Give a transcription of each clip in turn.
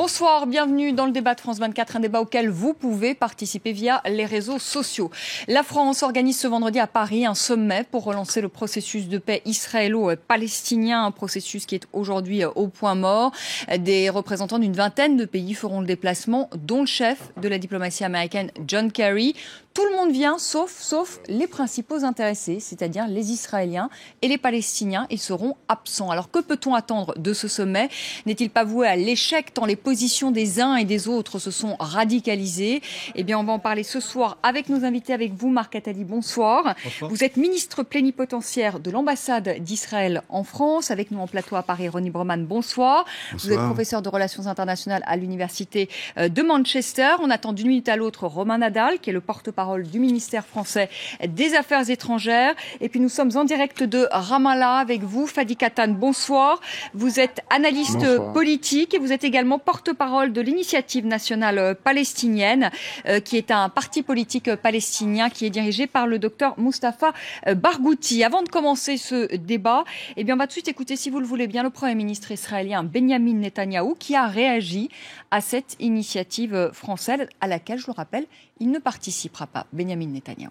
Bonsoir, bienvenue dans le débat de France 24, un débat auquel vous pouvez participer via les réseaux sociaux. La France organise ce vendredi à Paris un sommet pour relancer le processus de paix israélo-palestinien, un processus qui est aujourd'hui au point mort. Des représentants d'une vingtaine de pays feront le déplacement, dont le chef de la diplomatie américaine John Kerry. Tout le monde vient, sauf les principaux intéressés, c'est-à-dire les Israéliens et les Palestiniens. Ils seront absents. Alors que peut-on attendre de ce sommet ? N'est-il pas voué à l'échec tant les positions des uns et des autres se sont radicalisées ? Eh bien, on va en parler ce soir avec nos invités, avec vous, Marc Attali. Bonsoir. Bonsoir. Vous êtes ministre plénipotentiaire de l'ambassade d'Israël en France. Avec nous en plateau à Paris, Ronnie Broman. Bonsoir. Vous êtes professeur de relations internationales à l'université de Manchester. On attend d'une minute à l'autre Romain Nadal, qui est le porte-parole du ministère français des Affaires étrangères. Et puis nous sommes en direct de Ramallah avec vous, Fadi Katan. Bonsoir. Vous êtes analyste politique et vous êtes également porte-parole de l'Initiative nationale palestinienne, qui est un parti politique palestinien qui est dirigé par le docteur Mustapha Barghouti. Avant de commencer ce débat, eh bien on va tout de suite écouter, si vous le voulez bien, le Premier ministre israélien Benyamin Netanyahou, qui a réagi à cette initiative française à laquelle, je le rappelle, il ne participera pas. Benyamin Netanyahou.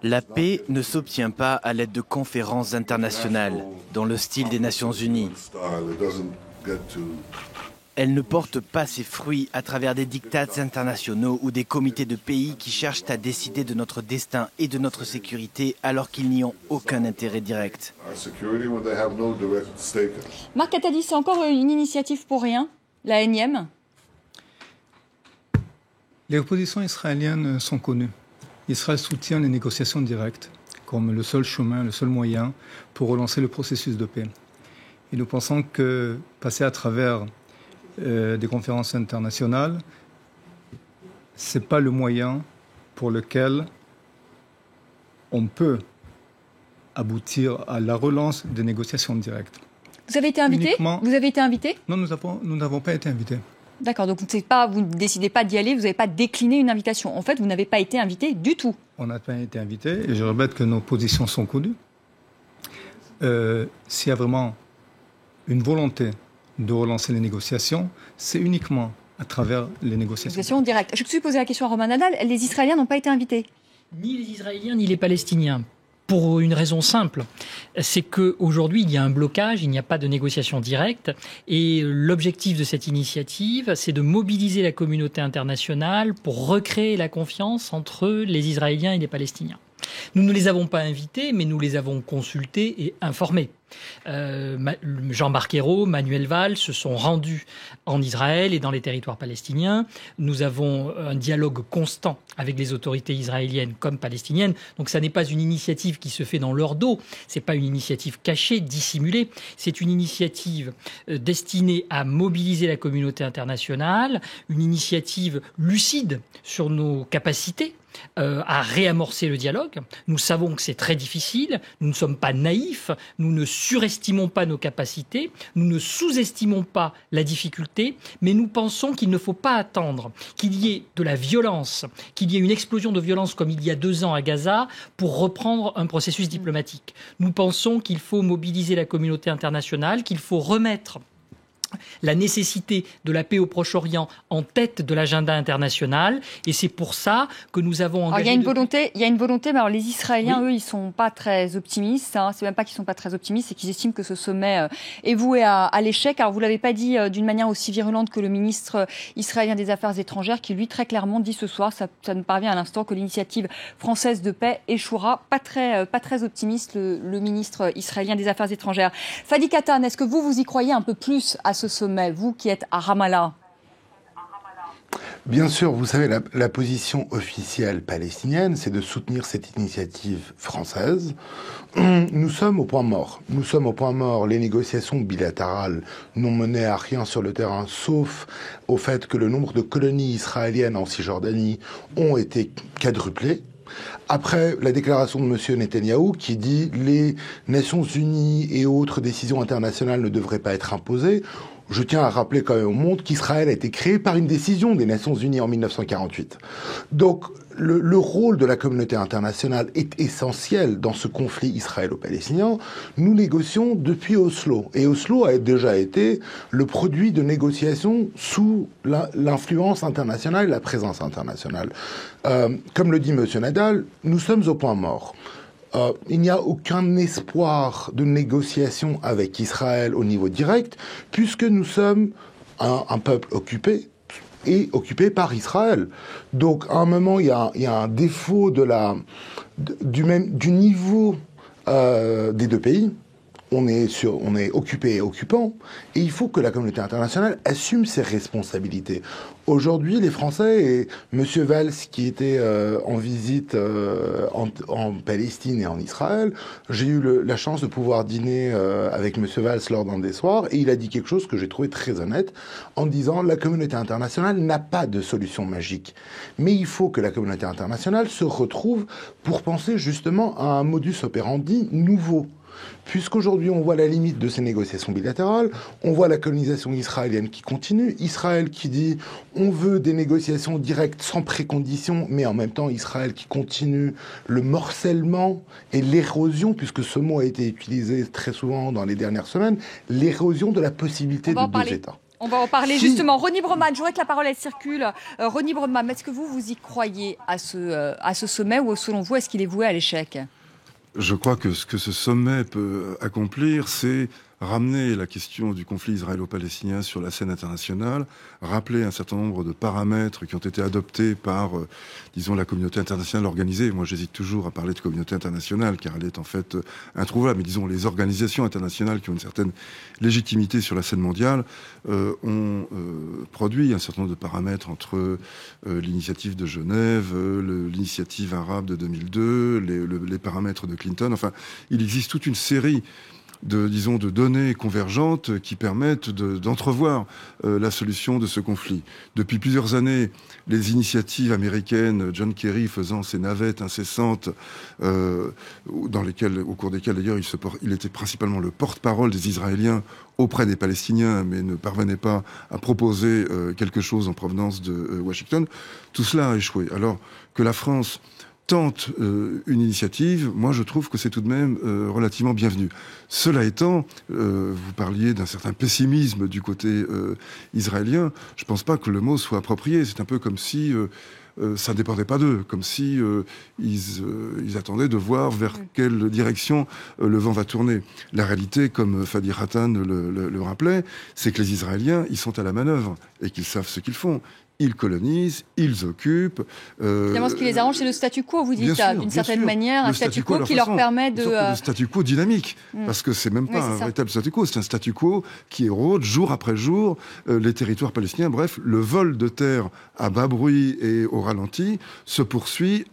La paix ne s'obtient pas à l'aide de conférences internationales, dans le style des Nations Unies. Elle ne porte pas ses fruits à travers des diktats internationaux ou des comités de pays qui cherchent à décider de notre destin et de notre sécurité alors qu'ils n'y ont aucun intérêt direct. Marc Attali, c'est encore une initiative pour rien, la énième ? Les oppositions israéliennes sont connues. Israël soutient les négociations directes comme le seul chemin, le seul moyen pour relancer le processus de paix. Et nous pensons que passer à travers des conférences internationales, ce n'est pas le moyen pour lequel on peut aboutir à la relance des négociations directes. Vous avez été invité ? Vous avez été invité ? Non, nous n'avons pas été invités. D'accord, donc vous ne décidez pas d'y aller, vous n'avez pas décliné une invitation. En fait, vous n'avez pas été invité du tout. On n'a pas été invité et je répète que nos positions sont connues. S'il y a vraiment une volonté de relancer les négociations, c'est uniquement à travers les négociations directes. Je suis posé la question à Romain Nadal, les Israéliens n'ont pas été invités. Ni les Israéliens ni les Palestiniens. Pour une raison simple, c'est qu'aujourd'hui, il y a un blocage, il n'y a pas de négociation directe. Et l'objectif de cette initiative, c'est de mobiliser la communauté internationale pour recréer la confiance entre les Israéliens et les Palestiniens. Nous ne les avons pas invités, mais nous les avons consultés et informés. Jean-Marc Ayrault, Manuel Valls se sont rendus en Israël et dans les territoires palestiniens. Nous avons un dialogue constant avec les autorités israéliennes comme palestiniennes. Donc ça n'est pas une initiative qui se fait dans leur dos. C'est pas une initiative cachée, dissimulée. C'est une initiative destinée à mobiliser la communauté internationale, une initiative lucide sur nos capacités à réamorcer le dialogue. Nous savons que c'est très difficile, nous ne sommes pas naïfs, nous ne surestimons pas nos capacités, nous ne sous-estimons pas la difficulté, mais nous pensons qu'il ne faut pas attendre qu'il y ait de la violence, qu'il y ait une explosion de violence comme il y a 2 ans à Gaza pour reprendre un processus diplomatique. Nous pensons qu'il faut mobiliser la communauté internationale, qu'il faut remettre la nécessité de la paix au Proche-Orient en tête de l'agenda international. Et c'est pour ça que nous avons engagé... Il y a une volonté, mais alors les Israéliens, eux, ils ne sont pas très optimistes. Hein. C'est même pas qu'ils ne sont pas très optimistes, c'est qu'ils estiment que ce sommet est voué à l'échec. Alors vous ne l'avez pas dit d'une manière aussi virulente que le ministre israélien des Affaires étrangères, qui lui, très clairement, dit ce soir, ça nous parvient à l'instant, que l'initiative française de paix échouera. Pas très optimiste, le ministre israélien des Affaires étrangères. Fadi Katan, est-ce que vous y croyez un peu plus à ce sommet, vous qui êtes à Ramallah? Bien sûr, vous savez, la position officielle palestinienne, c'est de soutenir cette initiative française. Nous sommes au point mort. Nous sommes au point mort. Les négociations bilatérales n'ont mené à rien sur le terrain, sauf au fait que le nombre de colonies israéliennes en Cisjordanie ont été quadruplé. Après la déclaration de M. Netanyahou qui dit les Nations Unies et autres décisions internationales ne devraient pas être imposées, Je tiens à rappeler quand même au monde qu'Israël a été créé par une décision des Nations Unies en 1948. Donc, le rôle de la communauté internationale est essentiel dans ce conflit israélo-palestinien. Nous négocions depuis Oslo. Et Oslo a déjà été le produit de négociations sous l'influence internationale et la présence internationale. Comme le dit M. Nadal, nous sommes au point mort. Il n'y a aucun espoir de négociation avec Israël au niveau direct, puisque nous sommes un peuple occupé, et occupé par Israël. Donc, à un moment, il y a un défaut du niveau des deux pays. On est occupé et occupant, et il faut que la communauté internationale assume ses responsabilités. Aujourd'hui, les Français et M. Valls, qui était en visite en Palestine et en Israël, j'ai eu la chance de pouvoir dîner avec M. Valls lors d'un des soirs, et il a dit quelque chose que j'ai trouvé très honnête, en disant la communauté internationale n'a pas de solution magique. Mais il faut que la communauté internationale se retrouve pour penser justement à un modus operandi nouveau. Puisqu'aujourd'hui, on voit la limite de ces négociations bilatérales, on voit la colonisation israélienne qui continue, Israël qui dit on veut des négociations directes sans préconditions, mais en même temps Israël qui continue le morcellement et l'érosion, puisque ce mot a été utilisé très souvent dans les dernières semaines, l'érosion de la possibilité de deux États. On va en parler justement. Ronny Broman, je voudrais que la parole elle circule. Ronny Broman, est-ce que vous y croyez à ce sommet, ou selon vous, est-ce qu'il est voué à l'échec ? Je crois que ce que ce sommet peut accomplir, c'est ramener la question du conflit israélo-palestinien sur la scène internationale, rappeler un certain nombre de paramètres qui ont été adoptés par, disons, la communauté internationale organisée. Moi, j'hésite toujours à parler de communauté internationale, car elle est en fait introuvable. Mais disons, les organisations internationales qui ont une certaine légitimité sur la scène mondiale ont produit un certain nombre de paramètres entre l'initiative de Genève, l'initiative arabe de 2002, les paramètres de Clinton. Enfin, il existe toute une série de données convergentes qui permettent d'entrevoir la solution de ce conflit. Depuis plusieurs années, les initiatives américaines, John Kerry faisant ses navettes incessantes, au cours desquelles d'ailleurs il était principalement le porte-parole des Israéliens auprès des Palestiniens, mais ne parvenait pas à proposer quelque chose en provenance de Washington, tout cela a échoué. Alors que la France tente une initiative, moi je trouve que c'est tout de même relativement bienvenu. Cela étant, vous parliez d'un certain pessimisme du côté israélien, je ne pense pas que le mot soit approprié. C'est un peu comme si ça ne dépendait pas d'eux, comme si ils attendaient de voir vers quelle direction le vent va tourner. La réalité, comme Fadi Ratan le rappelait, c'est que les Israéliens, ils sont à la manœuvre et qu'ils savent ce qu'ils font. Ils colonisent, ils occupent. Finalement, ce qui les arrange, c'est le statu quo, vous dites, d'une certaine manière, un statu quo qui leur permet de... Le statu quo dynamique, parce que c'est même pas un véritable statu quo, c'est un statu quo qui érode jour après jour les territoires palestiniens. Bref, le vol de terre à bas bruit et au ralenti se poursuit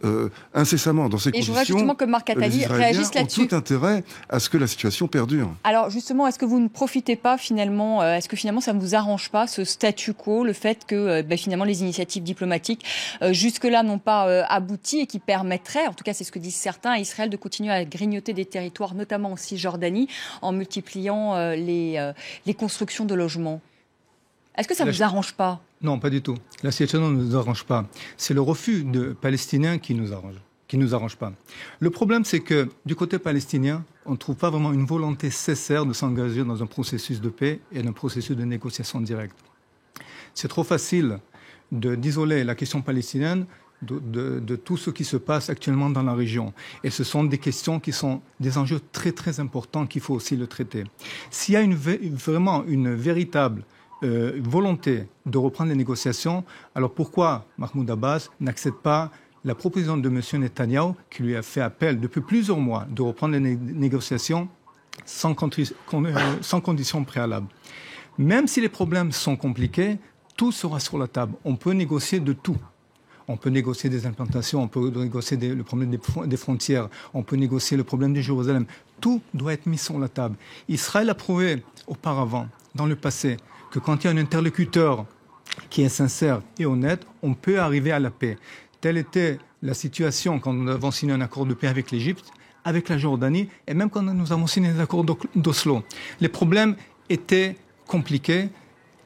incessamment. Dans ces conditions, je voudrais justement que Marc Attali réagisse là-dessus. Ont tout intérêt à ce que la situation perdure. Alors justement, est-ce que vous ne profitez pas finalement, est-ce que finalement ça ne vous arrange pas, ce statu quo, le fait que finalement les initiatives diplomatiques jusque-là n'ont pas abouti et qui permettraient, en tout cas c'est ce que disent certains, à Israël de continuer à grignoter des territoires, notamment en Cisjordanie, en multipliant les constructions de logements. Est-ce que ça ne vous arrange pas ? Non, pas du tout. La situation ne nous arrange pas. C'est le refus de Palestiniens qui nous arrange pas. Le problème, c'est que du côté palestinien, on ne trouve pas vraiment une volonté sincère de s'engager dans un processus de paix et un processus de négociation directe. C'est trop facile d'isoler la question palestinienne de tout ce qui se passe actuellement dans la région. Et ce sont des questions qui sont des enjeux très très importants qu'il faut aussi le traiter. S'il y a vraiment une véritable volonté de reprendre les négociations, alors pourquoi Mahmoud Abbas n'accepte pas la proposition de M. Netanyahou, qui lui a fait appel depuis plusieurs mois de reprendre les négociations sans conditions préalables. Même si les problèmes sont compliqués, tout sera sur la table. On peut négocier de tout. On peut négocier des implantations, on peut négocier le problème des frontières, on peut négocier le problème de Jérusalem. Tout doit être mis sur la table. Israël a prouvé auparavant, dans le passé, que quand il y a un interlocuteur qui est sincère et honnête, on peut arriver à la paix. Telle était la situation quand nous avons signé un accord de paix avec l'Égypte, avec la Jordanie, et même quand nous avons signé les accords d'Oslo. Les problèmes étaient compliqués,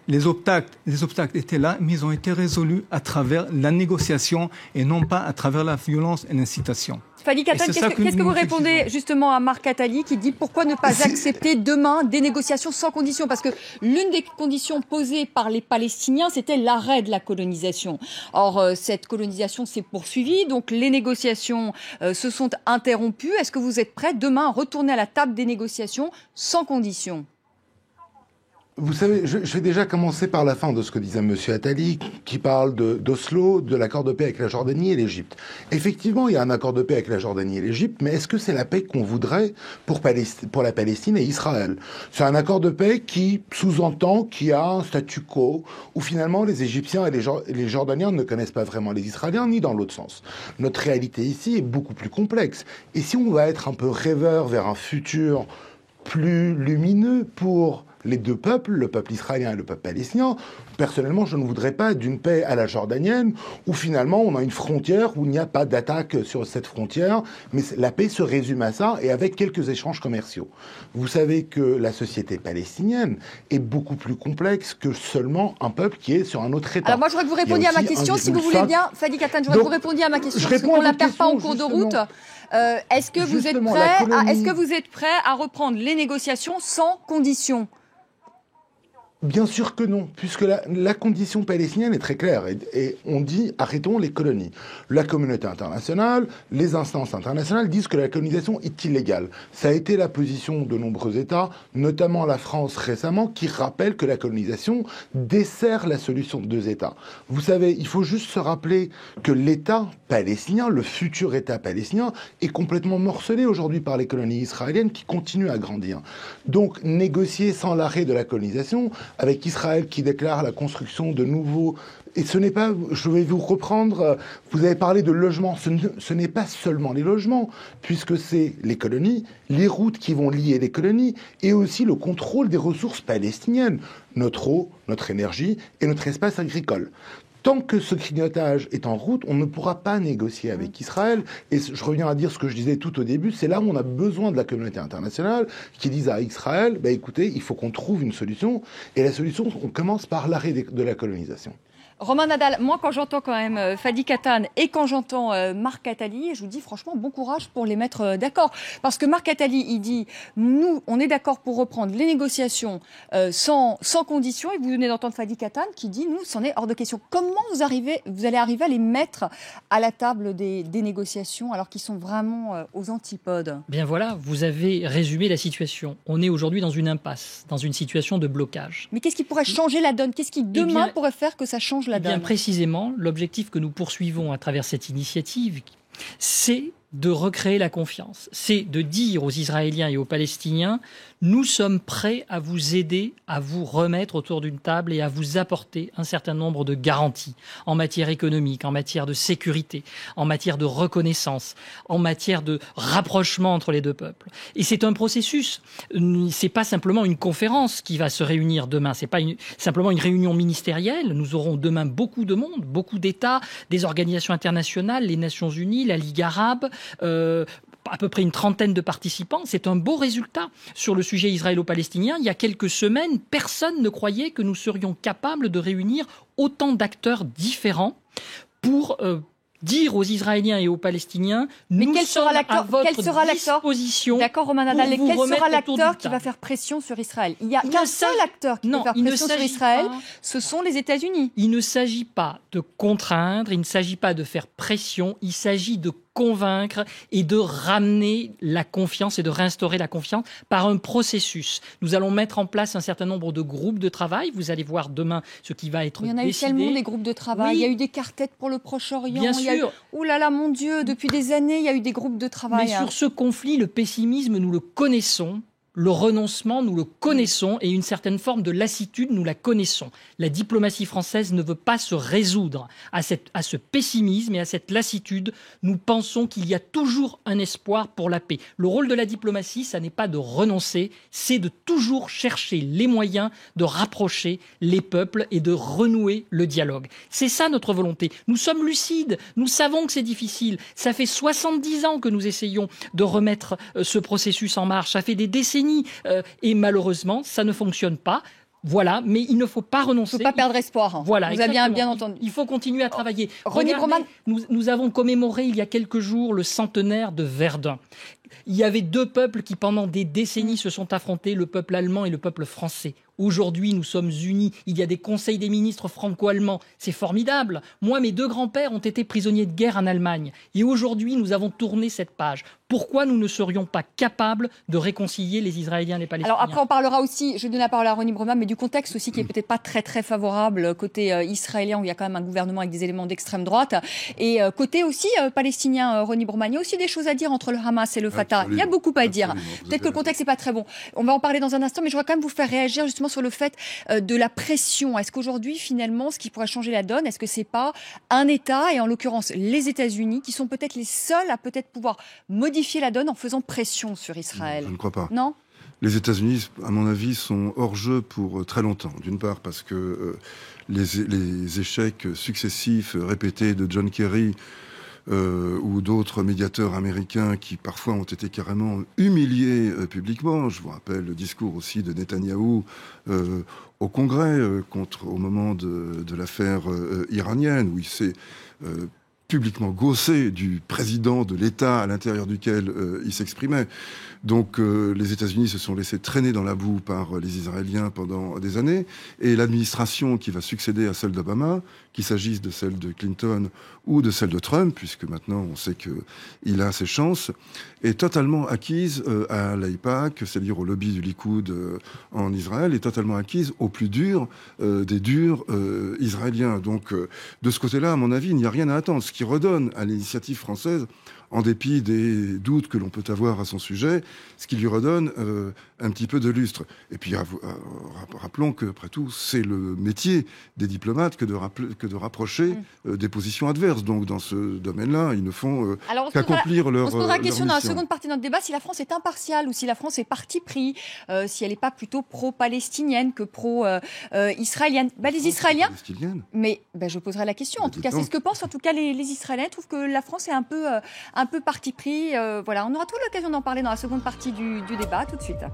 les obstacles étaient là, mais ils ont été résolus à travers la négociation et non pas à travers la violence et l'incitation. Fadi Katan, qu'est-ce que vous répondez justement à Marc Attali qui dit pourquoi ne pas accepter demain des négociations sans conditions? Parce que l'une des conditions posées par les Palestiniens, c'était l'arrêt de la colonisation. Or, cette colonisation s'est poursuivie, donc les négociations se sont interrompues. Est-ce que vous êtes prêts demain à retourner à la table des négociations sans conditions? Vous savez, je vais déjà commencer par la fin de ce que disait M. Attali, qui parle d'Oslo, de l'accord de paix avec la Jordanie et l'Égypte. Effectivement, il y a un accord de paix avec la Jordanie et l'Égypte, mais est-ce que c'est la paix qu'on voudrait pour la Palestine et Israël? C'est un accord de paix qui sous-entend qu'il y a un statu quo, où finalement les Égyptiens et les Jordaniens ne connaissent pas vraiment les Israéliens, ni dans l'autre sens. Notre réalité ici est beaucoup plus complexe. Et si on va être un peu rêveur vers un futur plus lumineux pour les deux peuples, le peuple israélien et le peuple palestinien, personnellement, je ne voudrais pas d'une paix à la jordanienne où finalement on a une frontière où il n'y a pas d'attaque sur cette frontière, mais la paix se résume à ça et avec quelques échanges commerciaux. Vous savez que la société palestinienne est beaucoup plus complexe que seulement un peuple qui est sur un autre État. Alors moi, je voudrais que vous répondiez à ma question, si vous voulez bien. Fadi Katan, je voudrais que vous répondiez à ma question, parce qu'on ne la perd pas en cours de route. Est-ce que vous êtes prêt à reprendre les négociations sans conditions? Bien sûr que non, puisque la condition palestinienne est très claire et on dit arrêtons les colonies. La communauté internationale, les instances internationales disent que la colonisation est illégale. Ça a été la position de nombreux États, notamment la France récemment, qui rappelle que la colonisation dessert la solution de deux États. Vous savez, il faut juste se rappeler que l'État palestinien, le futur État palestinien, est complètement morcelé aujourd'hui par les colonies israéliennes qui continuent à grandir. Donc négocier sans l'arrêt de la colonisation, avec Israël qui déclare la construction de nouveaux... Et ce n'est pas... Je vais vous reprendre... Vous avez parlé de logements. Ce n'est pas seulement les logements, puisque c'est les colonies, les routes qui vont lier les colonies, et aussi le contrôle des ressources palestiniennes. Notre eau, notre énergie et notre espace agricole. Tant que ce grignotage est en route, on ne pourra pas négocier avec Israël. Et je reviens à dire ce que je disais tout au début, c'est là où on a besoin de la communauté internationale qui dise à Israël, écoutez, il faut qu'on trouve une solution. Et la solution, on commence par l'arrêt de la colonisation. Romain Nadal, moi quand j'entends quand même Fadi Katan et quand j'entends Marc Attali, je vous dis franchement bon courage pour les mettre d'accord. Parce que Marc Attali, il dit, nous on est d'accord pour reprendre les négociations sans condition, et vous venez d'entendre Fadi Katan qui dit, nous c'en est hors de question. Comment vous allez arriver à les mettre à la table des négociations alors qu'ils sont vraiment aux antipodes? Bien voilà, vous avez résumé la situation. On est aujourd'hui dans une impasse, dans une situation de blocage. Mais qu'est-ce qui pourrait changer la donne? Qu'est-ce qui demain pourrait faire que ça change la donne? Bien précisément, l'objectif que nous poursuivons à travers cette initiative, c'est de recréer la confiance. C'est de dire aux Israéliens et aux Palestiniens, nous sommes prêts à vous aider, à vous remettre autour d'une table et à vous apporter un certain nombre de garanties en matière économique, en matière de sécurité, en matière de reconnaissance, en matière de rapprochement entre les deux peuples. Et c'est un processus. C'est pas simplement une conférence qui va se réunir demain. C'est pas simplement une réunion ministérielle. Nous aurons demain beaucoup de monde, beaucoup d'États, des organisations internationales, les Nations Unies, la Ligue arabe, à peu près une trentaine de participants. C'est un beau résultat sur le sujet israélo-palestinien. Il y a quelques semaines, personne ne croyait que nous serions capables de réunir autant d'acteurs différents pour dire aux Israéliens et aux Palestiniens, nous sommes à votre disposition. D'accord, Romain Nadal, quel sera l'acteur qui va faire pression sur Israël? Il n'y a qu'un seul acteur qui va faire pression sur Israël, ce sont les États-Unis. Il ne s'agit pas de contraindre, il ne s'agit pas de faire pression, il s'agit de convaincre et de ramener la confiance et de réinstaurer la confiance par un processus. Nous allons mettre en place un certain nombre de groupes de travail. Vous allez voir demain ce qui va être décidé. Il y en a eu tellement des groupes de travail. Oui. Il y a eu des quartettes pour le Proche-Orient. Bien sûr. Oh là là, mon Dieu, depuis des années, il y a eu des groupes de travail. Mais sur ce conflit, le pessimisme, nous le connaissons. Le renoncement, nous le connaissons, et une certaine forme de lassitude, nous la connaissons. La diplomatie française ne veut pas se résoudre à ce pessimisme et à cette lassitude. Nous pensons qu'il y a toujours un espoir pour la paix. Le rôle de la diplomatie, ça n'est pas de renoncer, c'est de toujours chercher les moyens de rapprocher les peuples et de renouer le dialogue. C'est ça notre volonté. Nous sommes lucides, nous savons que c'est difficile. Ça fait 70 ans que nous essayons de remettre ce processus en marche. Ça fait des décennies. Et malheureusement, ça ne fonctionne pas. Voilà, mais il ne faut pas renoncer. Il ne faut pas perdre espoir. Voilà, vous avez bien entendu. Il faut continuer à travailler. Ronnie Broman. Nous avons commémoré il y a quelques jours le centenaire de Verdun. Il y avait deux peuples qui pendant des décennies se sont affrontés, le peuple allemand et le peuple français. Aujourd'hui, nous sommes unis. Il y a des conseils des ministres franco-allemands. C'est formidable. Moi, mes deux grands-pères ont été prisonniers de guerre en Allemagne. Et aujourd'hui, nous avons tourné cette page. Pourquoi nous ne serions pas capables de réconcilier les Israéliens et les Palestiniens ? Alors après, on parlera aussi, je vais donner la parole à Ronnie Broman, mais du contexte aussi qui est peut-être pas très très favorable côté israélien, où il y a quand même un gouvernement avec des éléments d'extrême droite, et côté aussi palestinien, Ronnie Broman. Il y a aussi des choses à dire entre le Hamas et le Fatah. Absolument. Il y a beaucoup à dire. Peut-être que le contexte n'est pas très bon. On va en parler dans un instant, mais je voudrais quand même vous faire réagir justement sur le fait de la pression. Est-ce qu'aujourd'hui, finalement, ce qui pourrait changer la donne, est-ce que c'est pas un État, et en l'occurrence les États-Unis, qui sont peut-être les seuls à peut-être pouvoir modifier la donne en faisant pression sur Israël ? Je ne crois pas. Non ? Les États-Unis, à mon avis, sont hors jeu pour très longtemps. D'une part parce que les échecs successifs, répétés de John Kerry ou d'autres médiateurs américains qui parfois ont été carrément humiliés publiquement. Je vous rappelle le discours aussi de Netanyahou au Congrès au moment de l'affaire iranienne, où il s'est publiquement gaussé du président de l'État à l'intérieur duquel il s'exprimait. Donc les États-Unis se sont laissés traîner dans la boue par les Israéliens pendant des années, et l'administration qui va succéder à celle d'Obama, qu'il s'agisse de celle de Clinton ou de celle de Trump, puisque maintenant on sait qu'il a ses chances, est totalement acquise à l'AIPAC, c'est-à-dire au lobby du Likoud en Israël, est totalement acquise au plus dur des durs israéliens. Donc de ce côté-là, à mon avis, il n'y a rien à attendre. Ce qui redonne à l'initiative française, en dépit des doutes que l'on peut avoir à son sujet, ce qui lui redonne un petit peu de lustre. Et puis rappelons qu'après tout, c'est le métier des diplomates que de rapprocher des positions adverses. Donc dans ce domaine-là, ils ne font qu'accomplir leur mission. On se posera la question dans la seconde partie de notre débat, si la France est impartiale ou si la France est parti pris, si elle n'est pas plutôt pro-palestinienne que pro-israélienne. Les Israéliens... Mais je poserai la question. En tout cas, c'est ce que pensent en tout cas les Israéliens. Ils trouvent que la France est un peu parti pris. Voilà, on aura toute l'occasion d'en parler dans la seconde partie du débat. Tout de suite.